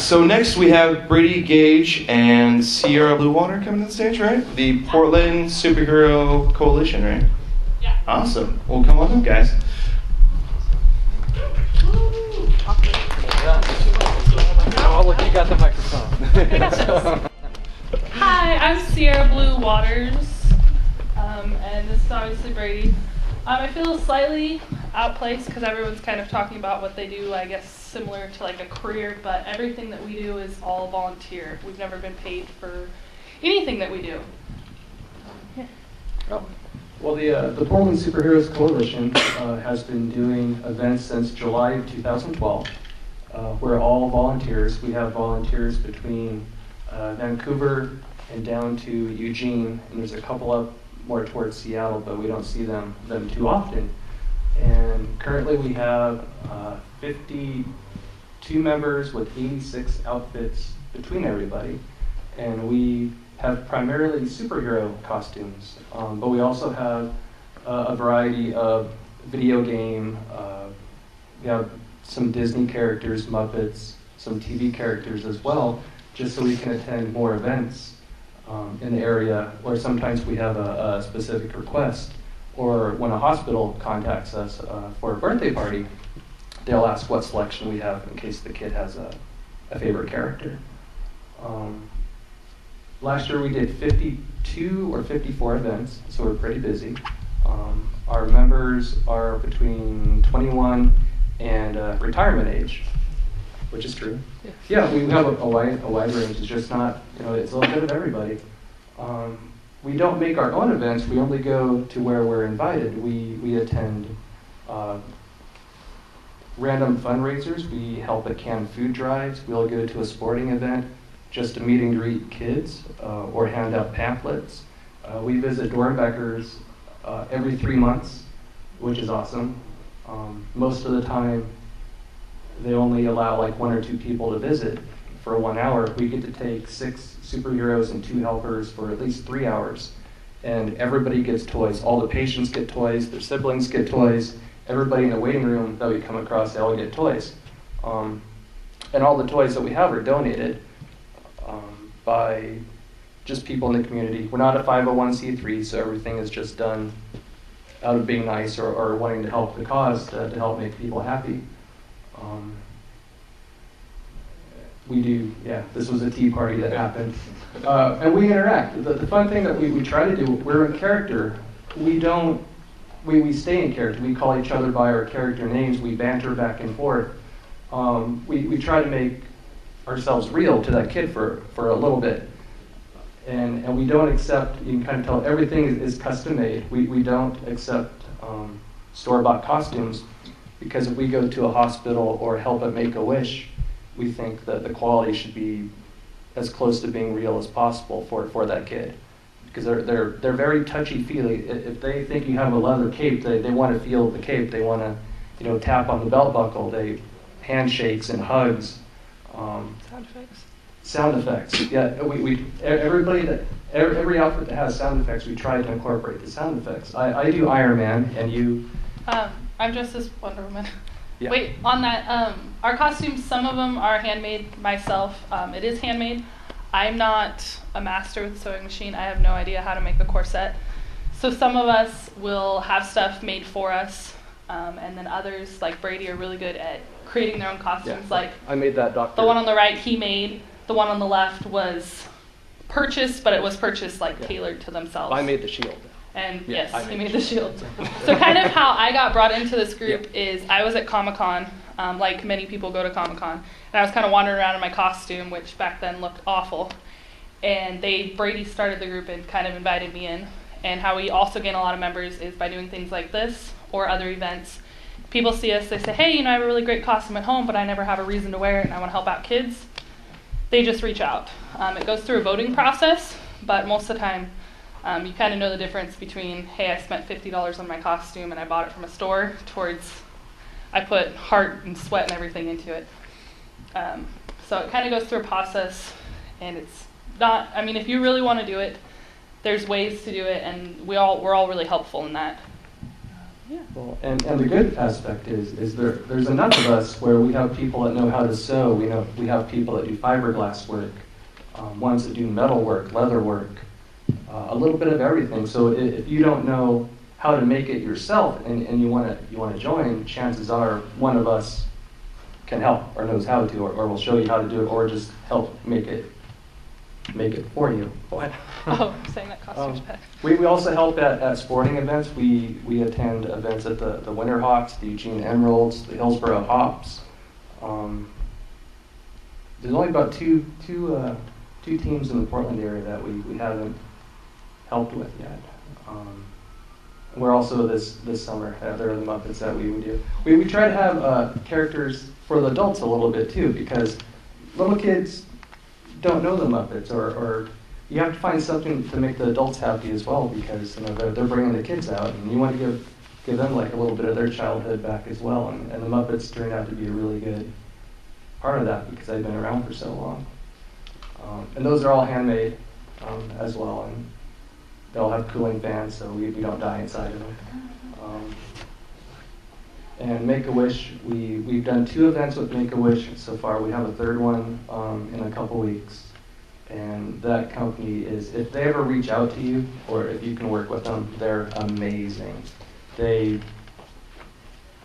So next we have Brady Gage and Sierra Bluewater coming to the stage, right? The Portland Superhero Coalition, right? Yeah. Awesome. Well, come on up, guys. Oh, look, you got the microphone. Hi, I'm Sierra Blue Waters, and this is obviously Brady. I feel slightly outplaced because everyone's kind of talking about what they do, I guess similar to like a career, but everything that we do is all volunteer. We've never been paid for anything that we do. Yeah. Oh. Well, the Portland Superheroes Coalition has been doing events since July of 2012. We're all volunteers. We have volunteers between Vancouver and down to Eugene, and there's a couple up more towards Seattle, but we don't see them too often. And currently we have 52 members with 86 outfits between everybody, and we have primarily superhero costumes, but we also have a variety of video game. We have some Disney characters, Muppets, some TV characters as well, just so we can attend more events in the area, or sometimes we have a specific request, or when a hospital contacts us for a birthday party, they'll ask what selection we have in case the kid has a favorite character. Last year we did 52 or 54 events, so we're pretty busy. Our members are between 21 and retirement age, which is true. Yeah, we have a wide range. It's just not, it's a little bit of everybody. We don't make our own events. We only go to where we're invited. We attend random fundraisers. We help at canned food drives. We'll go to a sporting event just to meet and greet kids or hand out pamphlets. We visit Dornbeckers every 3 months, which is awesome. Most of the time, they only allow like 1 or 2 people to visit for 1 hour. We get to take 6 superheroes and 2 helpers for at least 3 hours. And everybody gets toys. All the patients get toys, their siblings get toys, everybody in the waiting room that we come across, they all get toys. And all the toys that we have are donated by just people in the community. We're not a 501c3, so everything is just done out of being nice or wanting to help the cause, to help make people happy. We do, this was a tea party that happened. And we interact. The fun thing that we try to do, we're in character. We stay in character. We call each other by our character names. We banter back and forth. We try to make ourselves real to that kid for a little bit. And we don't accept, you can kind of tell, everything is custom made. We don't accept store-bought costumes, because if we go to a hospital or help at Make-A-Wish, we think that the quality should be as close to being real as possible for that kid. Because they're very touchy-feely. If they think you have a leather cape, they want to feel the cape. They want to, tap on the belt buckle. They handshakes and hugs. Sound effects. Yeah, every outfit that has sound effects, we try to incorporate the sound effects. I do Iron Man, and you? I'm dressed as Wonder Woman. Yeah. Wait, on that, our costumes, some of them are handmade myself. It is handmade. I'm not a master with a sewing machine. I have no idea how to make a corset. So some of us will have stuff made for us, and then others, like Brady, are really good at creating their own costumes. Yeah. Like I made that doctor. The one on the right, he made. The one on the left was purchased, but it was purchased tailored to themselves. I made the shield. And yes, he made the shield. So kind of how I got brought into this group is I was at Comic-Con, like many people go to Comic-Con, and I was kind of wandering around in my costume, which back then looked awful. And Brady started the group and kind of invited me in. And how we also gain a lot of members is by doing things like this or other events. People see us, they say, hey, I have a really great costume at home, but I never have a reason to wear it, and I want to help out kids. They just reach out. It goes through a voting process, but most of the time, you kind of know the difference between, hey, I spent $50 on my costume and I bought it from a store, towards I put heart and sweat and everything into it. So it kind of goes through a process, and it's not, if you really want to do it, there's ways to do it, and we're all really helpful in that. Yeah. Well, and the good aspect is there's enough of us where we have people that know how to sew. We have people that do fiberglass work, ones that do metal work, leather work, a little bit of everything. So if you don't know how to make it yourself and you want to join, chances are one of us can help or knows how to, or will show you how to do it, or just help make it for you. What? Oh, I'm saying that costume's bad. We also help at sporting events. We attend events at the Winterhawks, the Eugene Emeralds, the Hillsborough Hops. There's only about two teams in the Portland area that we haven't helped with yet. We're also this summer, there are the Muppets that we would do. We try to have characters for the adults a little bit too, because little kids don't know the Muppets, or you have to find something to make the adults happy as well, because they're bringing the kids out, and you want to give them like a little bit of their childhood back as well. And the Muppets turned out to be a really good part of that because they've been around for so long. And those are all handmade as well, and they all have cooling fans, so we don't die inside of them. And Make-A-Wish, we've done 2 events with Make-A-Wish so far. We have a 3rd one in a couple weeks. And that company is, if they ever reach out to you, or if you can work with them, they're amazing. I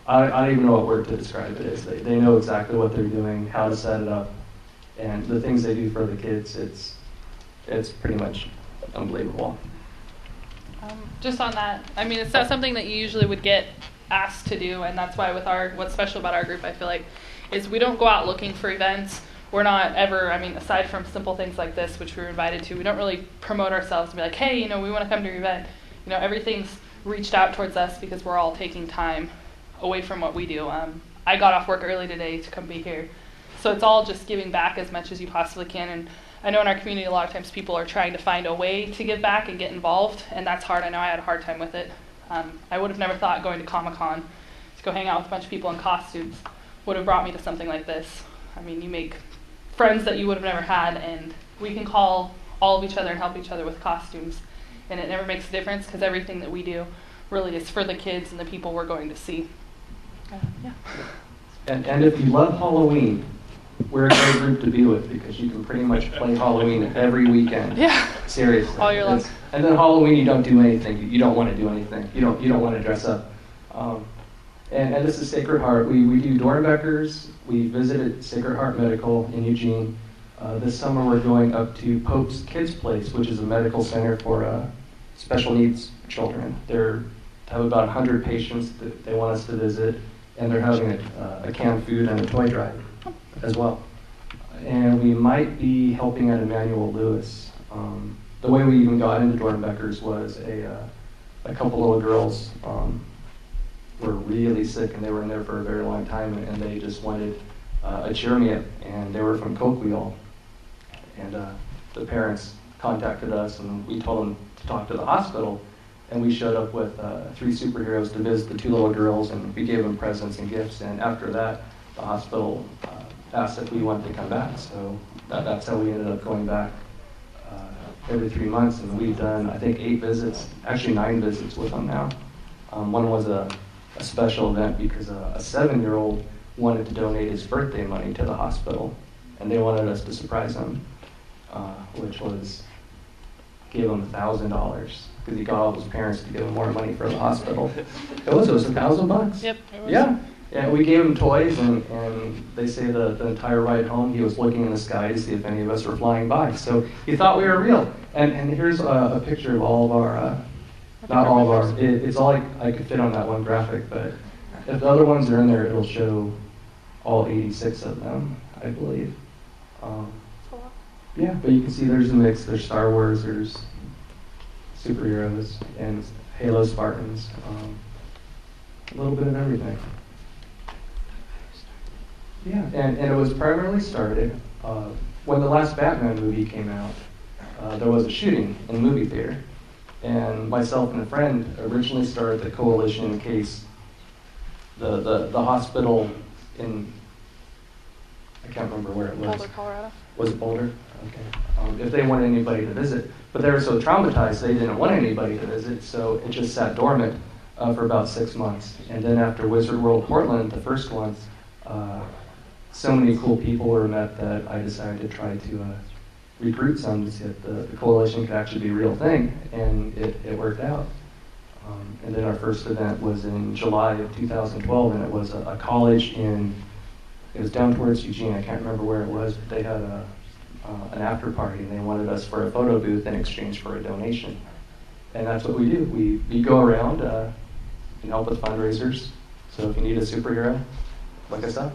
don't even know what word to describe it as. They know exactly what they're doing, how to set it up, and the things they do for the kids, it's pretty much unbelievable. Just on that, I mean, it's not something that you usually would get asked to do, and that's why what's special about our group, I feel like, is we don't go out looking for events. We're not ever, I mean, aside from simple things like this, which we were invited to, we don't really promote ourselves and be like, hey, we want to come to your event. Everything's reached out towards us because we're all taking time away from what we do. I got off work early today to come be here. So it's all just giving back as much as you possibly can. And I know in our community a lot of times people are trying to find a way to give back and get involved, and that's hard. I know I had a hard time with it. I would have never thought going to Comic-Con to go hang out with a bunch of people in costumes would have brought me to something like this. I mean, you make friends that you would have never had, and we can call all of each other and help each other with costumes, and it never makes a difference because everything that we do really is for the kids and the people we're going to see. Yeah. And if you love Halloween, we're a great group to be with because you can pretty much play Halloween every weekend. Yeah. Seriously. All year long. And then Halloween, you don't do anything. You don't want to do anything. You don't want to dress up. And this is Sacred Heart. We do Dornbeckers. We visited Sacred Heart Medical in Eugene. This summer we're going up to Pope's Kids Place, which is a medical center for special needs children. They have about 100 patients that they want us to visit, and they're having a canned food and a toy drive as well. And we might be helping at Emmanuel Lewis. The way we even got into Dornbeckers was a couple little girls were really sick, and they were in there for a very long time, and they just wanted a cheer me up, and they were from Coquille. And the parents contacted us, and we told them to talk to the hospital, and we showed up with 3 superheroes to visit the 2 little girls, and we gave them presents and gifts, and after that, the hospital asked if we wanted to come back, so that's how we ended up going back every 3 months, and we've done, I think, 8 visits, actually 9 visits with them now. One was a special event because a 7-year-old wanted to donate his birthday money to the hospital, and they wanted us to surprise him, which was, gave him $1,000 because he got all his parents to give him more money for the hospital. It was $1,000. Yep. It was. Yeah. Yeah, we gave him toys, and they say the entire ride home he was looking in the sky to see if any of us were flying by. So he thought we were real. And here's a picture of all of our, not all of our, it's all I could fit on that one graphic, but if the other ones are in there, it'll show all 86 of them, I believe. Yeah, but you can see there's a mix. There's Star Wars, there's superheroes, and Halo Spartans. A little bit of everything. Yeah, and it was primarily started when the last Batman movie came out. There was a shooting in the movie theater, and myself and a friend originally started the coalition in case the hospital in, I can't remember where it was. Boulder, Colorado. Was it Boulder? Okay. If they wanted anybody to visit, but they were so traumatized they didn't want anybody to visit, so it just sat dormant for about 6 months. And then after Wizard World Portland, the first one, so many cool people were met that I decided to try to recruit some to see if the coalition could actually be a real thing, and it worked out. And then our first event was in July of 2012, and it was a college it was down towards Eugene, I can't remember where it was, but they had an after party, and they wanted us for a photo booth in exchange for a donation. And that's what we do. We go around and help with fundraisers. So if you need a superhero, look us up.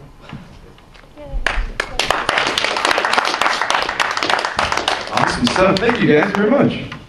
Awesome stuff. Thank you guys very much.